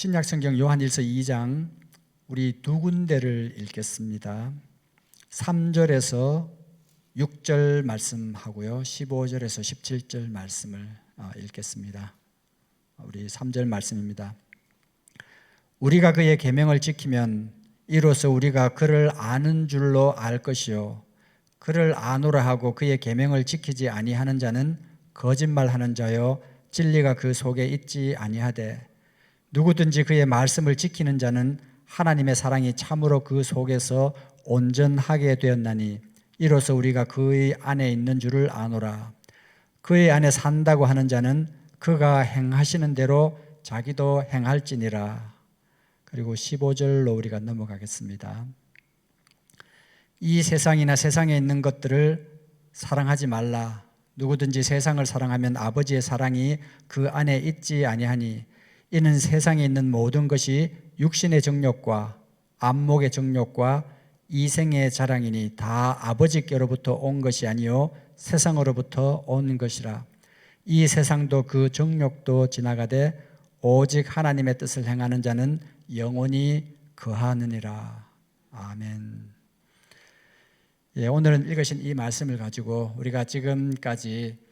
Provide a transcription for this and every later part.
신약성경 요한일서 2장 우리 두 군데를 읽겠습니다. 3절에서 6절 말씀하고요, 15절에서 17절 말씀을 읽겠습니다. 우리 3절 말씀입니다. 우리가 그의 계명을 지키면 이로써 우리가 그를 아는 줄로 알 것이요, 그를 아노라 하고 그의 계명을 지키지 아니하는 자는 거짓말하는 자요 진리가 그 속에 있지 아니하되, 누구든지 그의 말씀을 지키는 자는 하나님의 사랑이 참으로 그 속에서 온전하게 되었나니 이로써 우리가 그의 안에 있는 줄을 아노라. 그의 안에 산다고 하는 자는 그가 행하시는 대로 자기도 행할지니라. 그리고 15절로 우리가 넘어가겠습니다. 이 세상이나 세상에 있는 것들을 사랑하지 말라. 누구든지 세상을 사랑하면 아버지의 사랑이 그 안에 있지 아니하니, 이는 세상에 있는 모든 것이 육신의 정욕과 안목의 정욕과 이생의 자랑이니 다 아버지께로부터 온 것이 아니요 세상으로부터 온 것이라. 이 세상도 그 정욕도 지나가되 오직 하나님의 뜻을 행하는 자는 영원히 거하느니라. 아멘. 오늘은 읽으신 이 말씀을 가지고 우리가 지금까지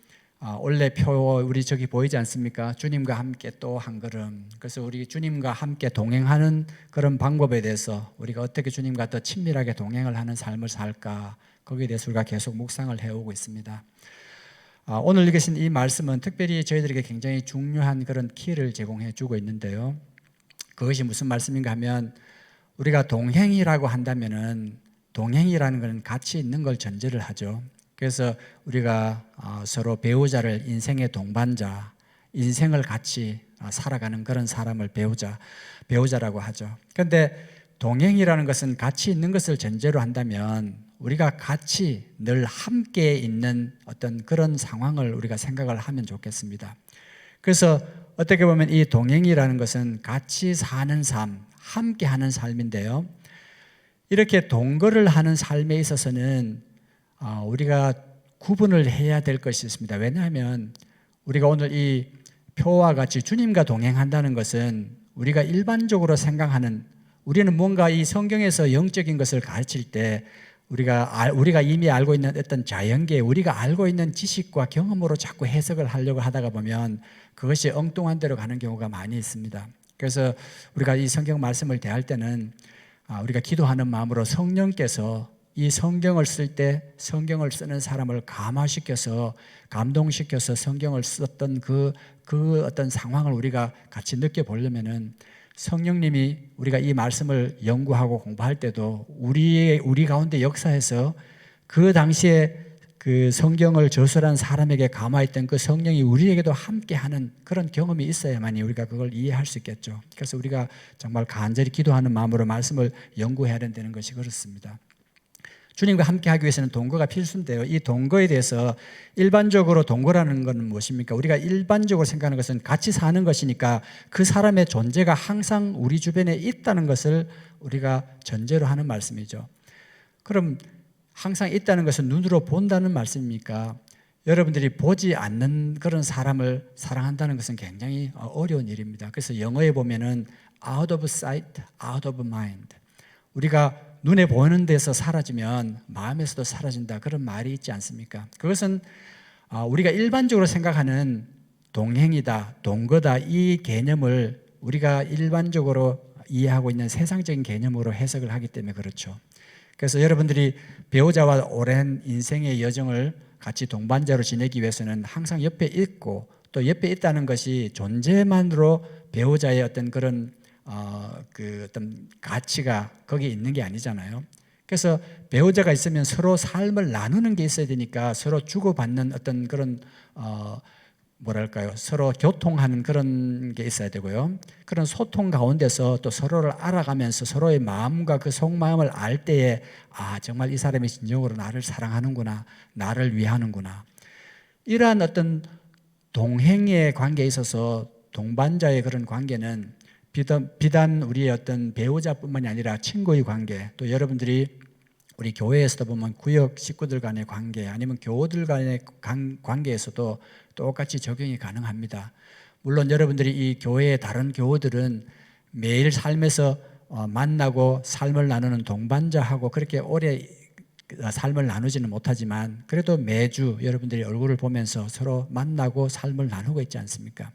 올레표 우리 저기 보이지 않습니까? 주님과 함께 또 한 걸음. 그래서 우리 주님과 함께 동행하는 그런 방법에 대해서 우리가 어떻게 주님과 더 친밀하게 동행을 하는 삶을 살까, 거기에 대해서 우리가 계속 묵상을 해오고 있습니다. 오늘 읽으신 이 말씀은 특별히 저희들에게 굉장히 중요한 그런 키를 제공해 주고 있는데요, 그것이 무슨 말씀인가 하면, 우리가 동행이라고 한다면은 동행이라는 것은 같이 있는 걸 전제를 하죠. 그래서 우리가 서로 배우자를 인생의 동반자, 인생을 같이 살아가는 그런 사람을 배우자라고 하죠. 그런데 동행이라는 것은 같이 있는 것을 전제로 한다면 우리가 같이 늘 함께 있는 어떤 그런 상황을 우리가 생각을 하면 좋겠습니다. 그래서 어떻게 보면 이 동행이라는 것은 같이 사는 삶, 함께 하는 삶인데요, 이렇게 동거를 하는 삶에 있어서는 우리가 구분을 해야 될 것이 있습니다. 왜냐하면 우리가 오늘 이 표와 같이 주님과 동행한다는 것은 우리가 일반적으로 생각하는, 우리는 뭔가 이 성경에서 영적인 것을 가르칠 때 우리가 이미 알고 있는 어떤 자연계, 우리가 알고 있는 지식과 경험으로 자꾸 해석을 하려고 하다가 보면 그것이 엉뚱한 데로 가는 경우가 많이 있습니다. 그래서 우리가 이 성경 말씀을 대할 때는 우리가 기도하는 마음으로 성령께서 이 성경을 쓸 때 성경을 쓰는 사람을 감화시켜서, 감동시켜서 성경을 썼던 그 어떤 상황을 우리가 같이 느껴보려면은 성령님이 우리가 이 말씀을 연구하고 공부할 때도 우리 가운데 역사해서 그 당시에 그 성경을 저술한 사람에게 감화했던 그 성령이 우리에게도 함께하는 그런 경험이 있어야만이 우리가 그걸 이해할 수 있겠죠. 그래서 우리가 정말 간절히 기도하는 마음으로 말씀을 연구해야 된다는 것이 그렇습니다. 주님과 함께 하기 위해서는 동거가 필수인데요, 이 동거에 대해서 일반적으로 동거라는 것은 무엇입니까? 우리가 일반적으로 생각하는 것은 같이 사는 것이니까 그 사람의 존재가 항상 우리 주변에 있다는 것을 우리가 전제로 하는 말씀이죠. 그럼 항상 있다는 것은 눈으로 본다는 말씀입니까? 여러분들이 보지 않는 그런 사람을 사랑한다는 것은 굉장히 어려운 일입니다. 그래서 영어에 보면은 out of sight, out of mind, 우리가 눈에 보이는 데서 사라지면 마음에서도 사라진다, 그런 말이 있지 않습니까? 그것은 우리가 일반적으로 생각하는 동행이다, 동거다, 이 개념을 우리가 일반적으로 이해하고 있는 세상적인 개념으로 해석을 하기 때문에 그렇죠. 그래서 여러분들이 배우자와 오랜 인생의 여정을 같이 동반자로 지내기 위해서는 항상 옆에 있고, 또 옆에 있다는 것이 존재만으로 배우자의 어떤 그런 어떤 가치가 거기에 있는 게 아니잖아요. 그래서 배우자가 있으면 서로 삶을 나누는 게 있어야 되니까 서로 주고받는 어떤 그런 서로 교통하는 그런 게 있어야 되고요. 그런 소통 가운데서 또 서로를 알아가면서 서로의 마음과 그 속마음을 알 때에 정말 이 사람이 진정으로 나를 사랑하는구나, 나를 위하는구나. 이러한 어떤 동행의 관계에 있어서 동반자의 그런 관계는 비단 우리의 어떤 배우자뿐만이 아니라 친구의 관계, 또 여러분들이 우리 교회에서도 보면 구역 식구들 간의 관계, 아니면 교우들 간의 관계에서도 똑같이 적용이 가능합니다. 물론 여러분들이 이 교회의 다른 교우들은 매일 삶에서 만나고 삶을 나누는 동반자하고 그렇게 오래 삶을 나누지는 못하지만 그래도 매주 여러분들이 얼굴을 보면서 서로 만나고 삶을 나누고 있지 않습니까?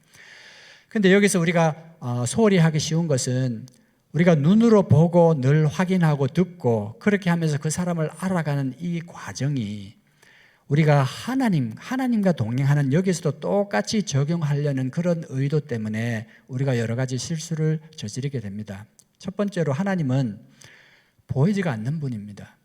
근데 여기서 우리가 소홀히 하기 쉬운 것은 우리가 눈으로 보고 늘 확인하고 듣고 그렇게 하면서 그 사람을 알아가는 이 과정이 우리가 하나님과 동행하는 여기서도 똑같이 적용하려는 그런 의도 때문에 우리가 여러 가지 실수를 저지르게 됩니다. 첫 번째로 하나님은 보이지가 않는 분입니다.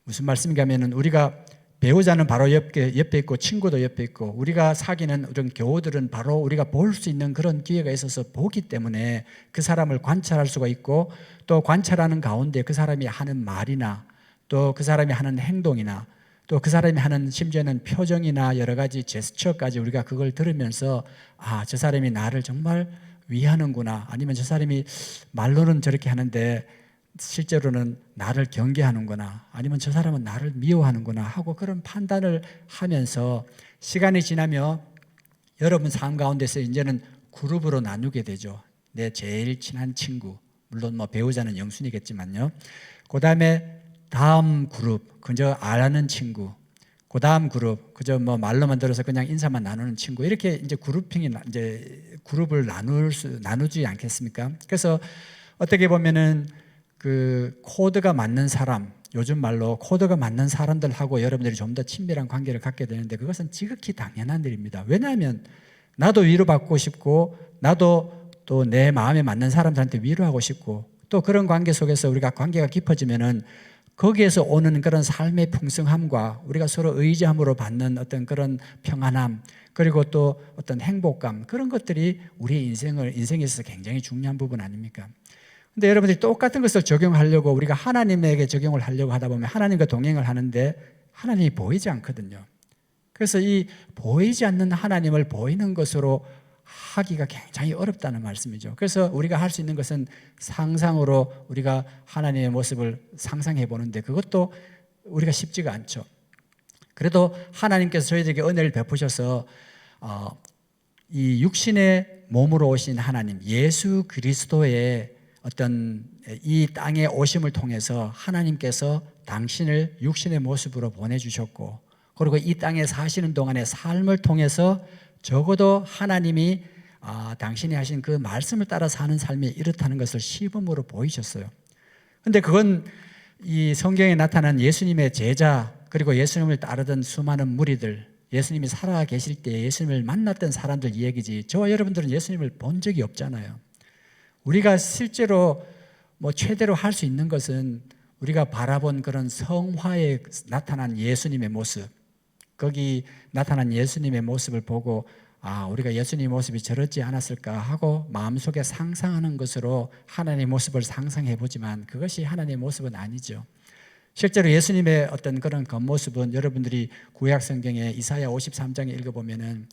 무슨 말씀인가 하면은 우리가 배우자는 바로 옆에 있고 친구도 옆에 있고 우리가 사귀는 이런 교우들은 바로 우리가 볼 수 있는 그런 기회가 있어서 보기 때문에 그 사람을 관찰할 수가 있고 또 관찰하는 가운데 그 사람이 하는 말이나 또 그 사람이 하는 행동이나 또 그 사람이 하는 심지어는 표정이나 여러 가지 제스처까지 우리가 그걸 들으면서 아, 저 사람이 나를 정말 위하는구나 아니면 저 사람이 말로는 저렇게 하는데 실제로는 나를 경계하는구나 아니면 저 사람은 나를 미워하는구나 하고 그런 판단을 하면서 시간이 지나며 여러분 삶 가운데서 이제는 그룹으로 나누게 되죠. 내 제일 친한 친구, 물론 뭐 배우자는 영순이겠지만요. 그 다음에 다음 그룹, 그저 아는 친구, 그 다음 그룹, 그저 뭐 말로만 들어서 그냥 인사만 나누는 친구, 이렇게 이제 그룹핑이 이제 그룹을 나누지 않겠습니까? 그래서 어떻게 보면은 그 코드가 맞는 사람, 요즘 말로 코드가 맞는 사람들하고 여러분들이 좀 더 친밀한 관계를 갖게 되는데 그것은 지극히 당연한 일입니다. 왜냐하면 나도 위로받고 싶고 나도 또 내 마음에 맞는 사람들한테 위로하고 싶고 또 그런 관계 속에서 우리가 관계가 깊어지면은 거기에서 오는 그런 삶의 풍성함과 우리가 서로 의지함으로 받는 어떤 그런 평안함 그리고 또 어떤 행복감 그런 것들이 우리의 인생에 있어서 굉장히 중요한 부분 아닙니까? 근데 여러분들이 똑같은 것을 적용하려고 우리가 하나님에게 적용을 하려고 하다 보면 하나님과 동행을 하는데 하나님이 보이지 않거든요. 그래서 이 보이지 않는 하나님을 보이는 것으로 하기가 굉장히 어렵다는 말씀이죠. 그래서 우리가 할 수 있는 것은 상상으로 우리가 하나님의 모습을 상상해 보는데 그것도 우리가 쉽지가 않죠. 그래도 하나님께서 저희들에게 은혜를 베푸셔서 이 육신의 몸으로 오신 하나님 예수 그리스도의 어떤 이 땅에 오심을 통해서 하나님께서 당신을 육신의 모습으로 보내주셨고 그리고 이 땅에 사시는 동안의 삶을 통해서 적어도 하나님이 당신이 하신 그 말씀을 따라 사는 삶이 이렇다는 것을 시범으로 보이셨어요. 그런데 그건 이 성경에 나타난 예수님의 제자 그리고 예수님을 따르던 수많은 무리들 예수님이 살아 계실 때 예수님을 만났던 사람들 이야기지 저와 여러분들은 예수님을 본 적이 없잖아요. 우리가 실제로 뭐 최대로 할 수 있는 것은 우리가 바라본 그런 성화에 나타난 예수님의 모습, 거기 나타난 예수님의 모습을 보고 우리가 예수님의 모습이 저렇지 않았을까 하고 마음속에 상상하는 것으로 하나님의 모습을 상상해 보지만 그것이 하나님의 모습은 아니죠. 실제로 예수님의 어떤 그런 겉모습은 여러분들이 구약 성경에 이사야 53장에 읽어보면은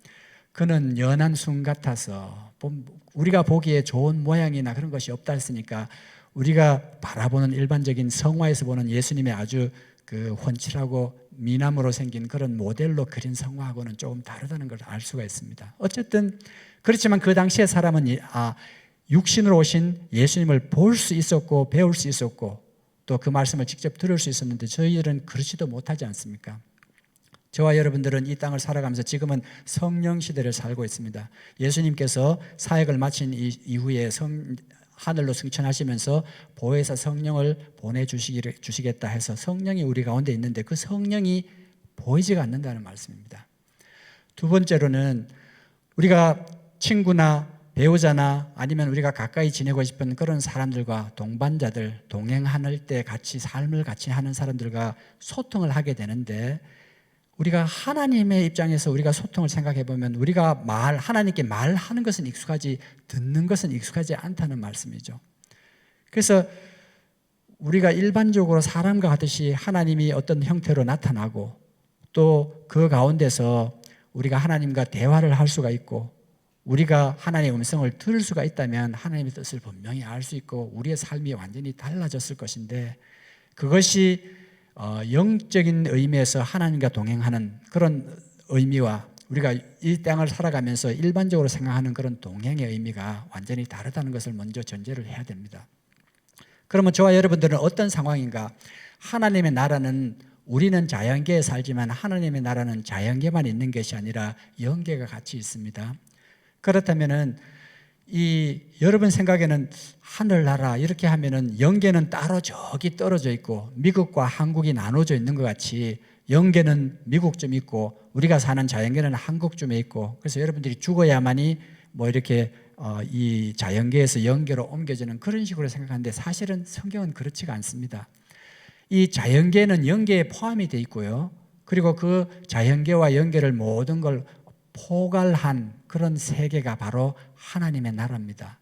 그는 연한 순 같아서 우리가 보기에 좋은 모양이나 그런 것이 없다 했으니까 우리가 바라보는 일반적인 성화에서 보는 예수님의 아주 그 훤칠하고 미남으로 생긴 그런 모델로 그린 성화하고는 조금 다르다는 걸 알 수가 있습니다. 어쨌든 그렇지만 그 당시의 사람은 육신으로 오신 예수님을 볼 수 있었고 배울 수 있었고 또 그 말씀을 직접 들을 수 있었는데 저희들은 그렇지도 못하지 않습니까? 저와 여러분들은 이 땅을 살아가면서 지금은 성령 시대를 살고 있습니다. 예수님께서 사역을 마친 이후에 하늘로 승천하시면서 보혜사 성령을 보내주시겠다 해서 성령이 우리 가운데 있는데 그 성령이 보이지가 않는다는 말씀입니다. 두 번째로는 우리가 친구나 배우자나 아니면 우리가 가까이 지내고 싶은 그런 사람들과 동반자들, 동행할 때 같이 삶을 같이 하는 사람들과 소통을 하게 되는데 우리가 하나님의 입장에서 우리가 소통을 생각해 보면 우리가 하나님께 말하는 것은 익숙하지 듣는 것은 익숙하지 않다는 말씀이죠. 그래서 우리가 일반적으로 사람과 같이 하나님이 어떤 형태로 나타나고 또 그 가운데서 우리가 하나님과 대화를 할 수가 있고 우리가 하나님의 음성을 들을 수가 있다면 하나님의 뜻을 분명히 알 수 있고 우리의 삶이 완전히 달라졌을 것인데 그것이 영적인 의미에서 하나님과 동행하는 그런 의미와 우리가 이 땅을 살아가면서 일반적으로 생각하는 그런 동행의 의미가 완전히 다르다는 것을 먼저 전제를 해야 됩니다. 그러면 저와 여러분들은 어떤 상황인가? 하나님의 나라는 우리는 자연계에 살지만 하나님의 나라는 자연계만 있는 것이 아니라 영계가 같이 있습니다. 그렇다면은 여러분 생각에는 하늘나라 이렇게 하면은 영계는 따로 저기 떨어져 있고 미국과 한국이 나눠져 있는 것 같이 영계는 미국 좀 있고 우리가 사는 자연계는 한국 쯤에 있고 그래서 여러분들이 죽어야만이 뭐 이렇게 이 자연계에서 영계로 옮겨지는 그런 식으로 생각하는데 사실은 성경은 그렇지가 않습니다. 이 자연계는 영계에 포함이 되어 있고요. 그리고 그 자연계와 영계를 모든 걸 포괄한 그런 세계가 바로 하나님의 나라입니다.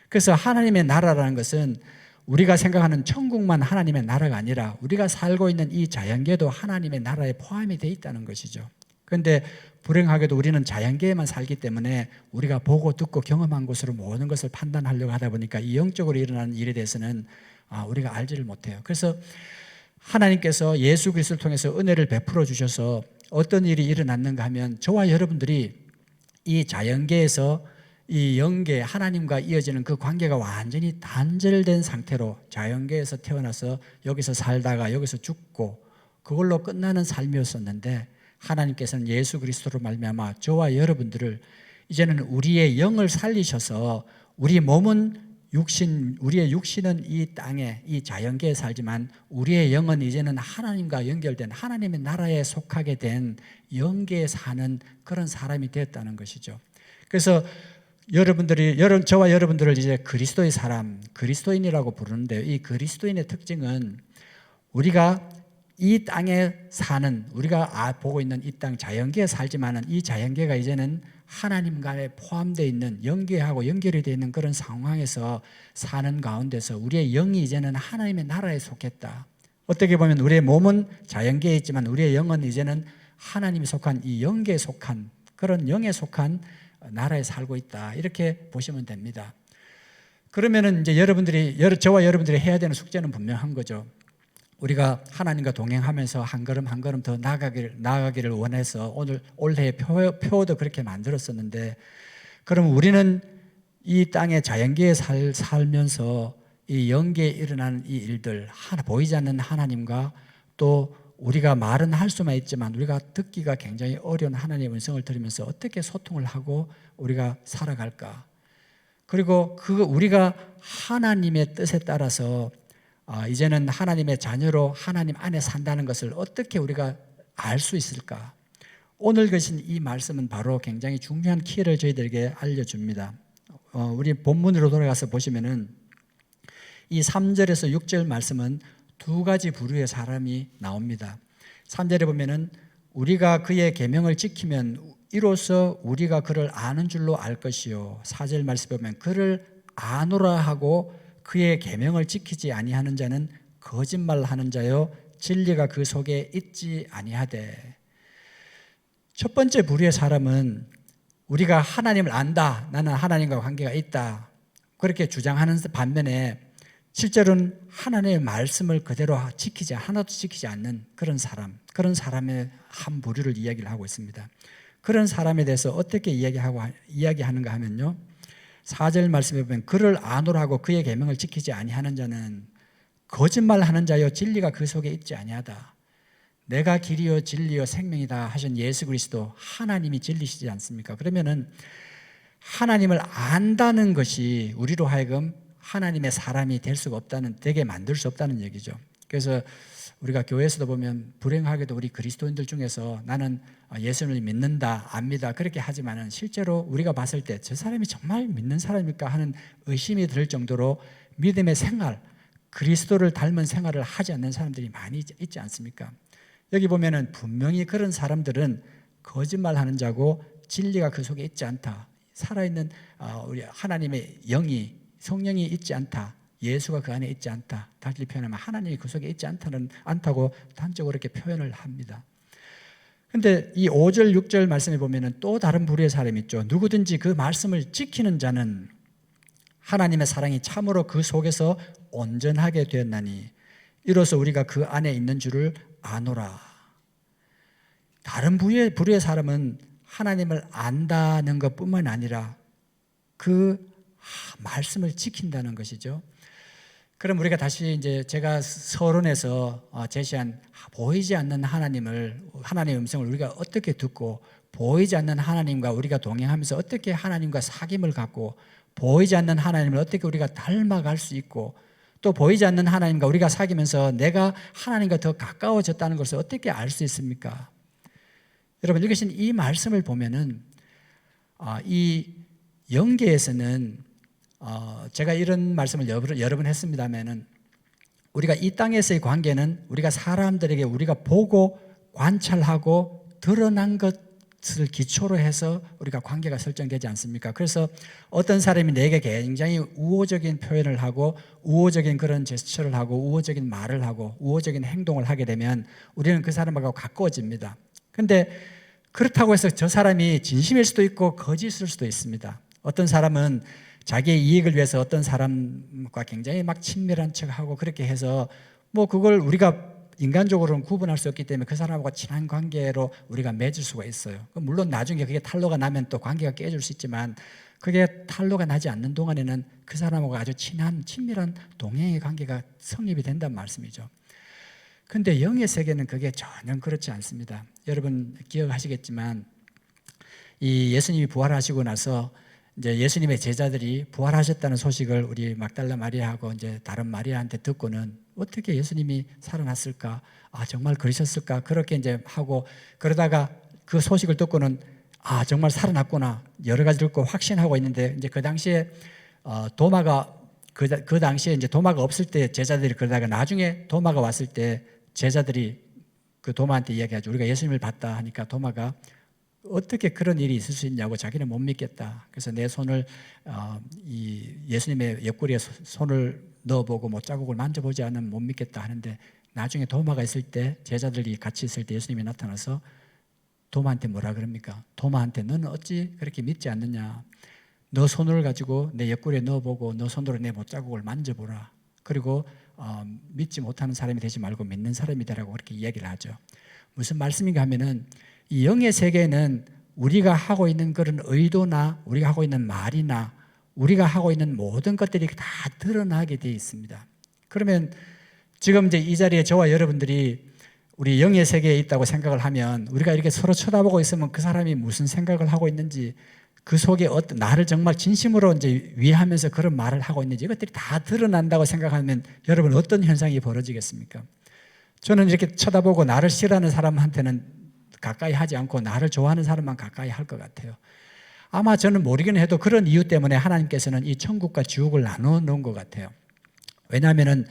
그래서 하나님의 나라라는 것은 우리가 생각하는 천국만 하나님의 나라가 아니라 우리가 살고 있는 이 자연계도 하나님의 나라에 포함이 되어 있다는 것이죠. 그런데 불행하게도 우리는 자연계에만 살기 때문에 우리가 보고 듣고 경험한 것으로 모든 것을 판단하려고 하다 보니까 이 영적으로 일어나는 일에 대해서는 우리가 알지를 못해요. 그래서 하나님께서 예수 그리스도를 통해서 은혜를 베풀어 주셔서 어떤 일이 일어났는가 하면 저와 여러분들이 이 자연계에서 이 영계 하나님과 이어지는 그 관계가 완전히 단절된 상태로 자연계에서 태어나서 여기서 살다가 여기서 죽고 그걸로 끝나는 삶이었었는데 하나님께서는 예수 그리스도로 말미암아 저와 여러분들을 이제는 우리의 영을 살리셔서 우리 몸은 우리의 육신은 이 땅에 이 자연계에 살지만 우리의 영은 이제는 하나님과 연결된 하나님의 나라에 속하게 된 영계에 사는 그런 사람이 되었다는 것이죠. 그래서 저와 여러분들을 이제 그리스도의 사람, 그리스도인이라고 부르는데요. 이 그리스도인의 특징은 우리가 이 땅에 사는 우리가 보고 있는 이 땅 자연계에 살지만은 이 자연계가 이제는 하나님과에 포함되어 있는 영계하고 연결이 되어 있는 그런 상황에서 사는 가운데서 우리의 영이 이제는 하나님의 나라에 속했다. 어떻게 보면 우리의 몸은 자연계에 있지만 우리의 영은 이제는 하나님이 속한 이 영계에 속한 그런 영에 속한 나라에 살고 있다. 이렇게 보시면 됩니다. 그러면은 이제 저와 여러분들이 해야 되는 숙제는 분명한 거죠. 우리가 하나님과 동행하면서 한 걸음 한 걸음 더 나아가기를 원해서 올해의 표도 그렇게 만들었었는데 그럼 우리는 이 땅의 자연계에 살면서 이 영계에 일어나는 이 일들 보이지 않는 하나님과 또 우리가 말은 할 수만 있지만 우리가 듣기가 굉장히 어려운 하나님의 음성을 들으면서 어떻게 소통을 하고 우리가 살아갈까? 그리고 우리가 하나님의 뜻에 따라서 이제는 하나님의 자녀로 하나님 안에 산다는 것을 어떻게 우리가 알 수 있을까? 오늘 계신 이 말씀은 바로 굉장히 중요한 키를 저희들에게 알려줍니다. 우리 본문으로 돌아가서 보시면은 이 3절에서 6절 말씀은 두 가지 부류의 사람이 나옵니다. 3절에 보면은 우리가 그의 계명을 지키면 이로써 우리가 그를 아는 줄로 알 것이요. 4절 말씀에 보면 그를 아노라 하고 그의 계명을 지키지 아니하는 자는 거짓말하는 자요 진리가 그 속에 있지 아니하되. 첫 번째 부류의 사람은 우리가 하나님을 안다, 나는 하나님과 관계가 있다 그렇게 주장하는 반면에 실제로는 하나님의 말씀을 그대로 하나도 지키지 않는 그런 사람의 한 부류를 이야기를 하고 있습니다. 그런 사람에 대해서 어떻게 이야기하는가 하면요, 4절 말씀에 보면 그를 아노라고 그의 계명을 지키지 아니하는 자는 거짓말하는 자요 진리가 그 속에 있지 아니하다. 내가 길이요 진리요 생명이다 하신 예수 그리스도 하나님이 진리시지 않습니까? 그러면은 하나님을 안다는 것이 우리로 하여금 하나님의 사람이 될 수가 없다는, 되게 만들 수 없다는 얘기죠. 그래서 우리가 교회에서도 보면 불행하게도 우리 그리스도인들 중에서 나는 예수님을 믿는다, 압니다 그렇게 하지만은 실제로 우리가 봤을 때 저 사람이 정말 믿는 사람일까 하는 의심이 들 정도로 믿음의 생활, 그리스도를 닮은 생활을 하지 않는 사람들이 많이 있지 않습니까? 여기 보면은 분명히 그런 사람들은 거짓말하는 자고 진리가 그 속에 있지 않다. 살아있는 우리 하나님의 영이, 성령이 있지 않다. 예수가 그 안에 있지 않다. 다시 표현하면 하나님이 그 속에 있지 않다고 단적으로 이렇게 표현을 합니다. 그런데 이 5절, 6절 말씀에 보면은 또 다른 부류의 사람이 있죠. 누구든지 그 말씀을 지키는 자는 하나님의 사랑이 참으로 그 속에서 온전하게 되었나니 이로써 우리가 그 안에 있는 줄을 아노라. 다른 부류의 사람은 하나님을 안다는 것뿐만 아니라 그 말씀을 지킨다는 것이죠. 그럼 우리가 다시 이제 제가 서론에서 제시한 보이지 않는 하나님의 음성을 우리가 어떻게 듣고, 보이지 않는 하나님과 우리가 동행하면서 어떻게 하나님과 사귐을 갖고, 보이지 않는 하나님을 어떻게 우리가 닮아갈 수 있고, 또 보이지 않는 하나님과 우리가 사귀면서 내가 하나님과 더 가까워졌다는 것을 어떻게 알 수 있습니까? 여러분, 읽으신 이 말씀을 보면은 이 영계에서는 제가 이런 말씀을 여러 번 했습니다만은, 우리가 이 땅에서의 관계는 우리가 사람들에게 우리가 보고 관찰하고 드러난 것을 기초로 해서 우리가 관계가 설정되지 않습니까? 그래서 어떤 사람이 내게 굉장히 우호적인 표현을 하고 우호적인 그런 제스처를 하고 우호적인 말을 하고 우호적인 행동을 하게 되면 우리는 그 사람하고 가까워집니다. 그런데 그렇다고 해서 저 사람이 진심일 수도 있고 거짓일 수도 있습니다. 어떤 사람은 자기의 이익을 위해서 어떤 사람과 굉장히 막 친밀한 척하고 그렇게 해서 뭐 그걸 우리가 인간적으로는 구분할 수 없기 때문에 그 사람하고 친한 관계로 우리가 맺을 수가 있어요. 물론 나중에 그게 탄로가 나면 또 관계가 깨질 수 있지만, 그게 탄로가 나지 않는 동안에는 그 사람하고 아주 친밀한 동행의 관계가 성립이 된다는 말씀이죠. 그런데 영의 세계는 그게 전혀 그렇지 않습니다. 여러분 기억하시겠지만, 이 예수님이 부활하시고 나서 이제 예수님의 제자들이 부활하셨다는 소식을 우리 막달라 마리아하고 이제 다른 마리아한테 듣고는 어떻게 예수님이 살아났을까? 정말 그러셨을까? 그렇게 이제 하고, 그러다가 그 소식을 듣고는 정말 살아났구나, 여러 가지 듣고 확신하고 있는데, 이제 그 당시에 도마가 그 당시에 이제 도마가 없을 때 제자들이 그러다가 나중에 도마가 왔을 때 제자들이 그 도마한테 이야기하죠. 우리가 예수님을 봤다 하니까 도마가 어떻게 그런 일이 있을 수 있냐고, 자기는 못 믿겠다. 그래서 내 손을 이 예수님의 옆구리에 손을 넣어보고 뭐 자국을 만져보지 않으면 못 믿겠다 하는데, 나중에 도마가 있을 때, 제자들이 같이 있을 때 예수님이 나타나서 도마한테 뭐라 그럽니까? 도마한테 너는 어찌 그렇게 믿지 않느냐? 너 손을 가지고 내 옆구리에 넣어보고 너 손으로 내 못자국을 만져보라. 그리고 믿지 못하는 사람이 되지 말고 믿는 사람이 되라고 그렇게 이야기를 하죠. 무슨 말씀인가 하면은, 이 영의 세계는 우리가 하고 있는 그런 의도나 우리가 하고 있는 말이나 우리가 하고 있는 모든 것들이 다 드러나게 되어 있습니다. 그러면 지금 이제 이 자리에 저와 여러분들이 우리 영의 세계에 있다고 생각을 하면, 우리가 이렇게 서로 쳐다보고 있으면 그 사람이 무슨 생각을 하고 있는지, 그 속에 어떤 나를 정말 진심으로 이제 위하면서 그런 말을 하고 있는지, 이것들이 다 드러난다고 생각하면 여러분 어떤 현상이 벌어지겠습니까? 저는 이렇게 쳐다보고 나를 싫어하는 사람한테는 가까이 하지 않고 나를 좋아하는 사람만 가까이 할 것 같아요. 아마 저는 모르긴 해도 그런 이유 때문에 하나님께서는 이 천국과 지옥을 나눠 놓은 것 같아요. 왜냐하면은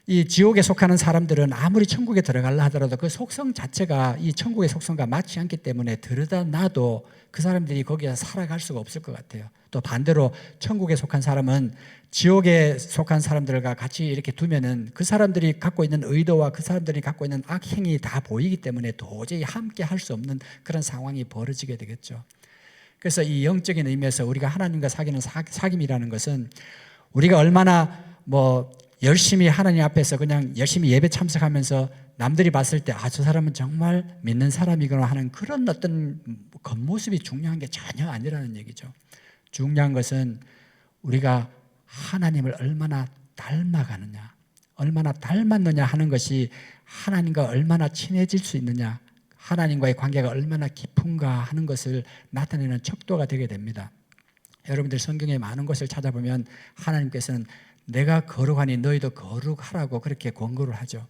이 지옥에 속하는 사람들은 아무리 천국에 들어가려 하더라도 그 속성 자체가 이 천국의 속성과 맞지 않기 때문에 들여다 놔도 그 사람들이 거기에 살아갈 수가 없을 것 같아요. 또 반대로 천국에 속한 사람은 지옥에 속한 사람들과 같이 이렇게 두면은 그 사람들이 갖고 있는 의도와 그 사람들이 갖고 있는 악행이 다 보이기 때문에 도저히 함께 할 수 없는 그런 상황이 벌어지게 되겠죠. 그래서 이 영적인 의미에서 우리가 하나님과 사귀는 사귐이라는 것은, 우리가 얼마나 뭐 열심히 하나님 앞에서 그냥 열심히 예배 참석하면서 남들이 봤을 때 저 사람은 정말 믿는 사람이구나 하는 그런 어떤 겉모습이 중요한 게 전혀 아니라는 얘기죠. 중요한 것은 우리가 하나님을 얼마나 닮아가느냐, 얼마나 닮았느냐 하는 것이 하나님과 얼마나 친해질 수 있느냐, 하나님과의 관계가 얼마나 깊은가 하는 것을 나타내는 척도가 되게 됩니다. 여러분들 성경에 많은 것을 찾아보면 하나님께서는 내가 거룩하니 너희도 거룩하라고 그렇게 권고를 하죠.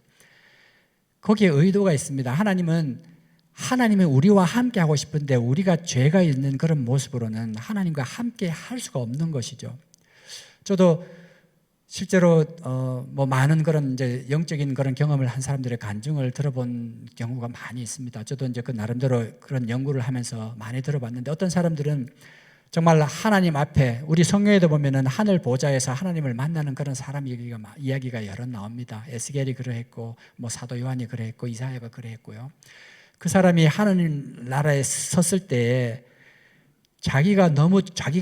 거기에 의도가 있습니다. 하나님은 우리와 함께 하고 싶은데 우리가 죄가 있는 그런 모습으로는 하나님과 함께 할 수가 없는 것이죠. 저도 실제로 뭐 많은 그런 이제 영적인 그런 경험을 한 사람들의 간증을 들어본 경우가 많이 있습니다. 저도 이제 그 나름대로 그런 연구를 하면서 많이 들어봤는데, 어떤 사람들은 정말 하나님 앞에, 우리 성경에도 보면은 하늘 보좌에서 하나님을 만나는 그런 사람 이야기가 여러 나옵니다. 에스겔이 그러했고, 뭐 사도 요한이 그러했고, 이사야가 그러했고요. 그 사람이 하나님 나라에 섰을 때에 자기가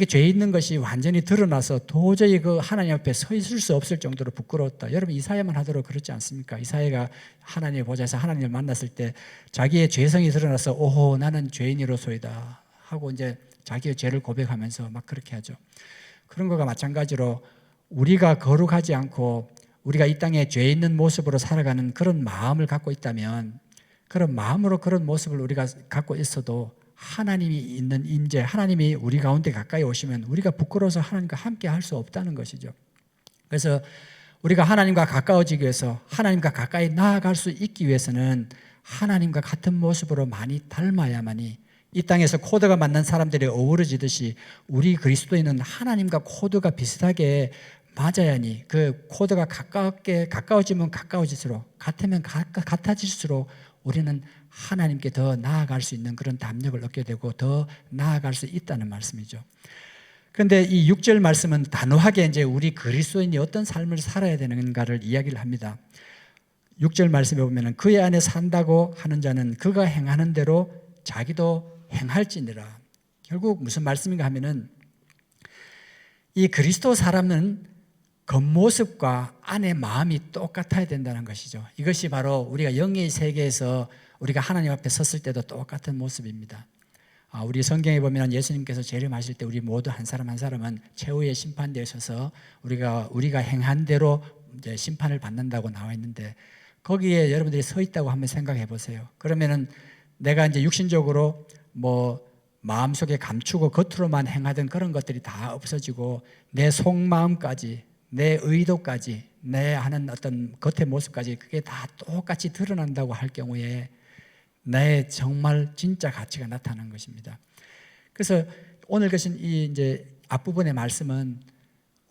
죄 있는 것이 완전히 드러나서 도저히 그 하나님 앞에 서 있을 수 없을 정도로 부끄러웠다. 여러분 이사야만 하도록 그렇지 않습니까? 이사야가 하나님의 보좌에서 하나님을 만났을 때 자기의 죄성이 드러나서 오호 나는 죄인이로소이다 하고 이제 자기의 죄를 고백하면서 막 그렇게 하죠. 그런 거가 마찬가지로 우리가 거룩하지 않고 우리가 이 땅에 죄 있는 모습으로 살아가는 그런 마음을 갖고 있다면, 그런 마음으로 그런 모습을 우리가 갖고 있어도 하나님이 있는 임재, 하나님이 우리 가운데 가까이 오시면 우리가 부끄러워서 하나님과 함께 할 수 없다는 것이죠. 그래서 우리가 하나님과 가까워지기 위해서, 하나님과 가까이 나아갈 수 있기 위해서는 하나님과 같은 모습으로 많이 닮아야만이, 이 땅에서 코드가 맞는 사람들이 어우러지듯이 우리 그리스도인은 하나님과 코드가 비슷하게 맞아야니, 그 코드가 가까워지면 가까워질수록, 같으면 같아질수록 우리는 하나님께 더 나아갈 수 있는 그런 담력을 얻게 되고 더 나아갈 수 있다는 말씀이죠. 그런데 이 6절 말씀은 단호하게 이제 우리 그리스도인이 어떤 삶을 살아야 되는가를 이야기를 합니다. 6절 말씀에 보면 그의 안에 산다고 하는 자는 그가 행하는 대로 자기도 행할지니라. 결국 무슨 말씀인가 하면은 이 그리스도 사람은 겉모습과 안의 마음이 똑같아야 된다는 것이죠. 이것이 바로 우리가 영의 세계에서 우리가 하나님 앞에 섰을 때도 똑같은 모습입니다. 우리 성경에 보면 예수님께서 재림하실 때 우리 모두 한 사람 한 사람은 최후의 심판대에 서서 우리가 행한 대로 이제 심판을 받는다고 나와 있는데, 거기에 여러분들이 서 있다고 한번 생각해 보세요. 그러면은 내가 이제 육신적으로 마음속에 감추고 겉으로만 행하던 그런 것들이 다 없어지고 내 속마음까지, 내 의도까지, 내 하는 어떤 겉의 모습까지 그게 다 똑같이 드러난다고 할 경우에 나의 정말 진짜 가치가 나타나는 것입니다. 그래서 오늘 계신 이 이제 앞부분의 말씀은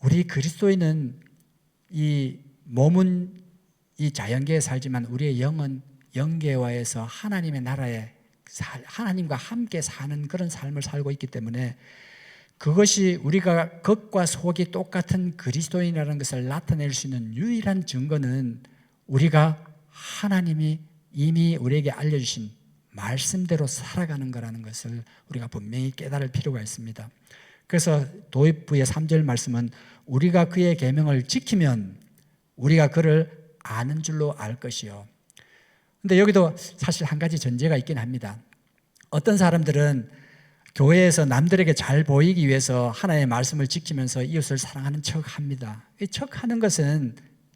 우리 그리스도인은 이 몸은 이 자연계에 살지만 우리의 영은 영계화에서 하나님의 나라에 하나님과 함께 사는 그런 삶을 살고 있기 때문에, 그것이 우리가 겉과 속이 똑같은 그리스도인이라는 것을 나타낼 수 있는 유일한 증거는 우리가 하나님이 이미 우리에게 알려주신 말씀대로 살아가는 거라는 것을 우리가 분명히 깨달을 필요가 있습니다. 그래서 도입부의 3절 말씀은 우리가 그의 계명을 지키면 우리가 그를 아는 줄로 알 것이요. 근데 여기도 사실 한 가지 전제가 있긴 합니다. 어떤 사람들은 교회에서 남들에게 잘 보이기 위해서 하나님의 말씀을 지키면서 이웃을 사랑하는 척 합니다. 이 척하는 것은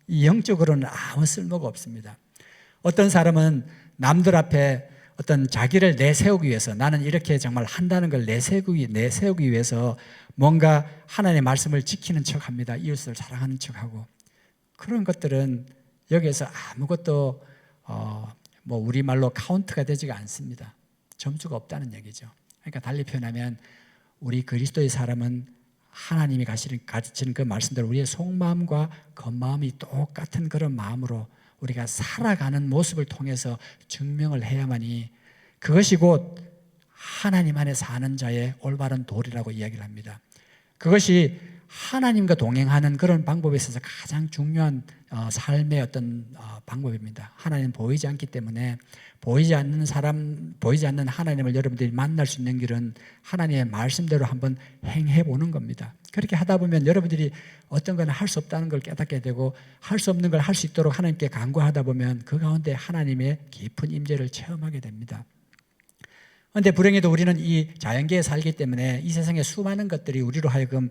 영적으로는 아무 쓸모가 없습니다. 어떤 사람은 남들 앞에 어떤 자기를 내세우기 위해서, 나는 이렇게 정말 한다는 걸 내세우기 위해서 뭔가 하나님의 말씀을 지키는 척 합니다. 이웃을 사랑하는 척하고. 그런 것들은 여기에서 아무것도 우리말로 카운트가 되지가 않습니다. 점수가 없다는 얘기죠. 그러니까 달리 표현하면 우리 그리스도의 사람은 하나님이 가르치는 그 말씀대로 우리의 속마음과 겉마음이 똑같은 그런 마음으로 우리가 살아가는 모습을 통해서 증명을 해야만이, 그것이 곧 하나님 안에 사는 자의 올바른 도리라고 이야기를 합니다. 그것이 하나님과 동행하는 그런 방법에 있어서 가장 중요한 삶의 어떤 방법입니다. 하나님은 보이지 않기 때문에 보이지 않는 하나님을 여러분들이 만날 수 있는 길은 하나님의 말씀대로 한번 행해 보는 겁니다. 그렇게 하다 보면 여러분들이 어떤 건 할 수 없다는 걸 깨닫게 되고, 할 수 없는 걸 할 수 있도록 하나님께 간구하다 보면 그 가운데 하나님의 깊은 임재를 체험하게 됩니다. 그런데 불행히도 우리는 이 자연계에 살기 때문에 이 세상의 수많은 것들이 우리로 하여금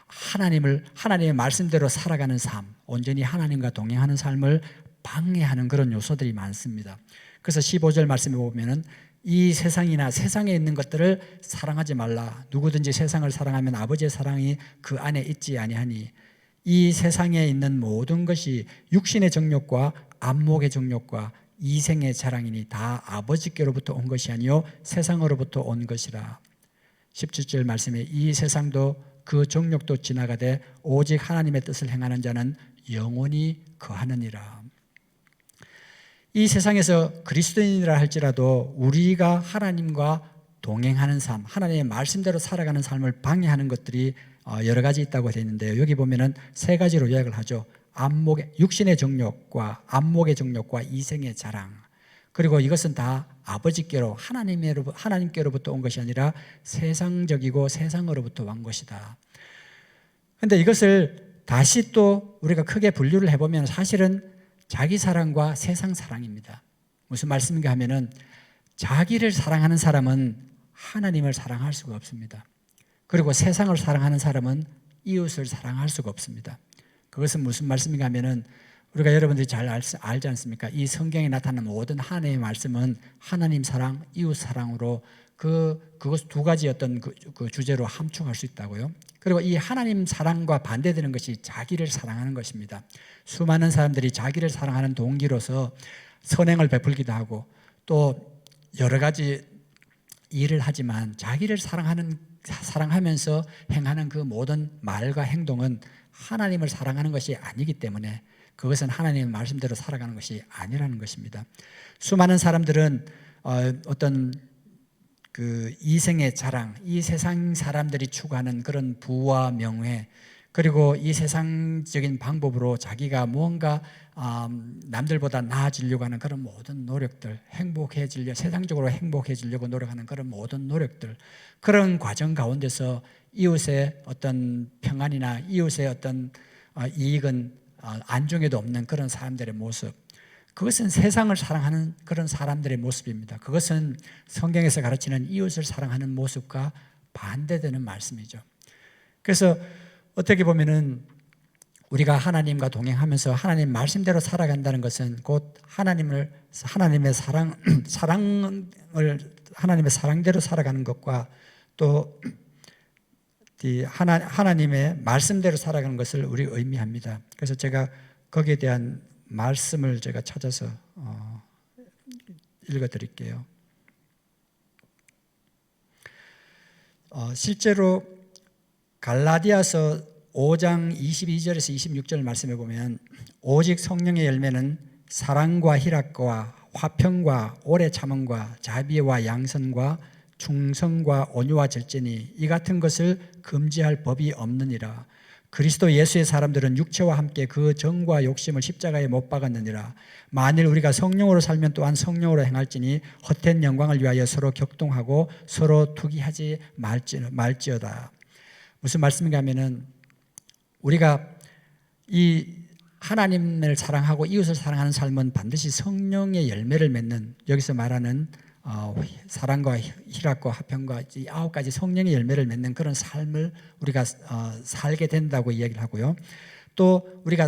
하나님의 말씀대로 살아가는 삶, 온전히 하나님과 동행하는 삶을 방해하는 그런 요소들이 많습니다. 그래서 15절 말씀에 보면은 이 세상이나 세상에 있는 것들을 사랑하지 말라. 누구든지 세상을 사랑하면 아버지의 사랑이 그 안에 있지 아니하니, 이 세상에 있는 모든 것이 육신의 정욕과 안목의 정욕과 이생의 자랑이니 다 아버지께로부터 온 것이 아니요 세상으로부터 온 것이라. 17절 말씀에 이 세상도 그 정욕도 지나가되 오직 하나님의 뜻을 행하는 자는 영원히 거하느니라. 이 세상에서 그리스도인이라 할지라도 우리가 하나님과 동행하는 삶, 하나님의 말씀대로 살아가는 삶을 방해하는 것들이 여러 가지 있다고 되어 있는데요. 여기 보면은 세 가지로 요약을 하죠. 육신의 정욕과 안목의 정욕과 이생의 자랑. 그리고 이것은 다 아버지께로 하나님께로부터 온 것이 아니라 세상적이고 세상으로부터 온 것이다. 그런데 이것을 다시 또 우리가 크게 분류를 해보면 사실은 자기 사랑과 세상 사랑입니다. 무슨 말씀인가 하면은 자기를 사랑하는 사람은 하나님을 사랑할 수가 없습니다. 그리고 세상을 사랑하는 사람은 이웃을 사랑할 수가 없습니다. 그것은 무슨 말씀인가 하면은 우리가 여러분들이 잘 알지 않습니까? 이 성경에 나타나는 모든 하나님의 말씀은 하나님 사랑, 이웃 사랑으로 그것 두 가지 어떤 그 주제로 함축할 수 있다고요. 그리고 이 하나님 사랑과 반대되는 것이 자기를 사랑하는 것입니다. 수많은 사람들이 자기를 사랑하는 동기로서 선행을 베풀기도 하고 또 여러 가지 일을 하지만 자기를 사랑하면서 행하는 그 모든 말과 행동은 하나님을 사랑하는 것이 아니기 때문에 그것은 하나님의 말씀대로 살아가는 것이 아니라는 것입니다. 수많은 사람들은 어떤 그 이생의 자랑, 이 세상 사람들이 추구하는 그런 부와 명예, 그리고 이 세상적인 방법으로 자기가 무언가 남들보다 나아지려고 하는 그런 모든 노력들, 세상적으로 행복해지려고 노력하는 그런 모든 노력들, 그런 과정 가운데서 이웃의 어떤 평안이나 이웃의 어떤 이익은 안중에도 없는 그런 사람들의 모습, 그것은 세상을 사랑하는 그런 사람들의 모습입니다. 그것은 성경에서 가르치는 이웃을 사랑하는 모습과 반대되는 말씀이죠. 그래서 어떻게 보면은 우리가 하나님과 동행하면서 하나님 말씀대로 살아간다는 것은 곧 하나님의 사랑대로 살아가는 것과 또 하나님의 말씀대로 살아가는 것을 우리 의미합니다. 그래서 제가 거기에 대한 말씀을 제가 찾아서 읽어드릴게요. 실제로 갈라디아서 5장 22절에서 26절 말씀에 보면 오직 성령의 열매는 사랑과 희락과 화평과 오래 참음과 자비와 양선과 충성과 온유와 절제니 이 같은 것을 금지할 법이 없느니라. 그리스도 예수의 사람들은 육체와 함께 그 정과 욕심을 십자가에 못 박았느니라. 만일 우리가 성령으로 살면 또한 성령으로 행할지니 헛된 영광을 위하여 서로 격동하고 서로 투기하지 말지어다. 무슨 말씀인가 하면은 우리가 이 하나님을 사랑하고 이웃을 사랑하는 삶은 반드시 성령의 열매를 맺는, 여기서 말하는 사랑과 희락과 화평과 이 9가지 성령의 열매를 맺는 그런 삶을 우리가 살게 된다고 이야기를 하고요. 또 우리가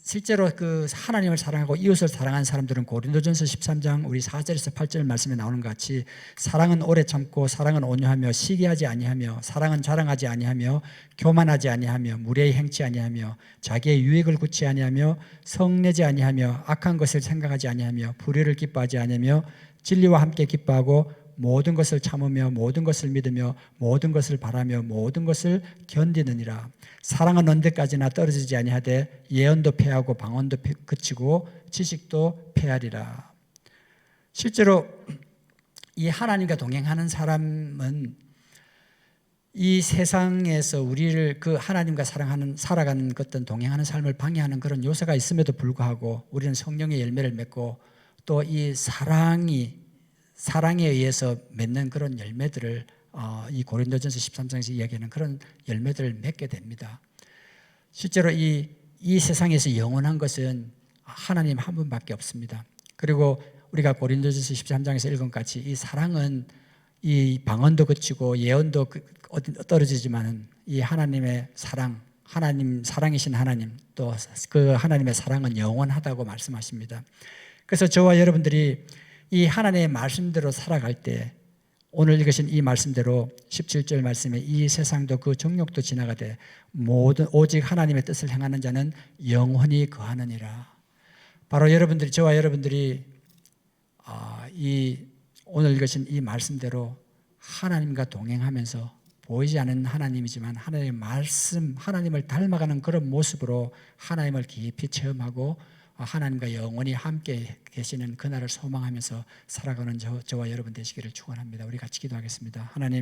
실제로 그 하나님을 사랑하고 이웃을 사랑하는 사람들은 고린도전서 13장 우리 4절에서 8절 말씀에 나오는 것 같이 사랑은 오래 참고 사랑은 온유하며 시기하지 아니하며 사랑은 자랑하지 아니하며 교만하지 아니하며 무례히 행치 아니하며 자기의 유익을 굳지 아니하며 성내지 아니하며 악한 것을 생각하지 아니하며 불의를 기뻐하지 아니하며 진리와 함께 기뻐하고 모든 것을 참으며 모든 것을 믿으며 모든 것을 바라며 모든 것을 견디느니라. 사랑은 언제까지나 떨어지지 아니하되 예언도 패하고 방언도 그치고 지식도 패하리라. 실제로 이 하나님과 동행하는 사람은 이 세상에서 우리를 그 하나님과 살아가는 어떤 동행하는 삶을 방해하는 그런 요소가 있음에도 불구하고 우리는 성령의 열매를 맺고 또 이 사랑에 의해서 맺는 그런 열매들을 이 고린도전서 13장에서 이야기하는 그런 열매들을 맺게 됩니다. 실제로 이 세상에서 영원한 것은 하나님 한 분밖에 없습니다. 그리고 우리가 고린도전서 13장에서 읽은 같이 이 사랑은 이 방언도 그치고 예언도 떨어지지만은 이 하나님의 사랑, 하나님 사랑이신 하나님, 또 그 하나님의 사랑은 영원하다고 말씀하십니다. 그래서 저와 여러분들이 이 하나님의 말씀대로 살아갈 때 오늘 읽으신 이 말씀대로 17절 말씀에 이 세상도 그 정욕도 지나가되 오직 하나님의 뜻을 행하는 자는 영원히 거하느니라. 바로 저와 여러분들이 이 오늘 읽으신 이 말씀대로 하나님과 동행하면서 보이지 않는 하나님이지만 하나님의 말씀, 하나님을 닮아가는 그런 모습으로 하나님을 깊이 체험하고 하나님과 영원히 함께 계시는 그날을 소망하면서 살아가는 저와 여러분 되시기를 축원합니다. 우리 같이 기도하겠습니다. 하나님,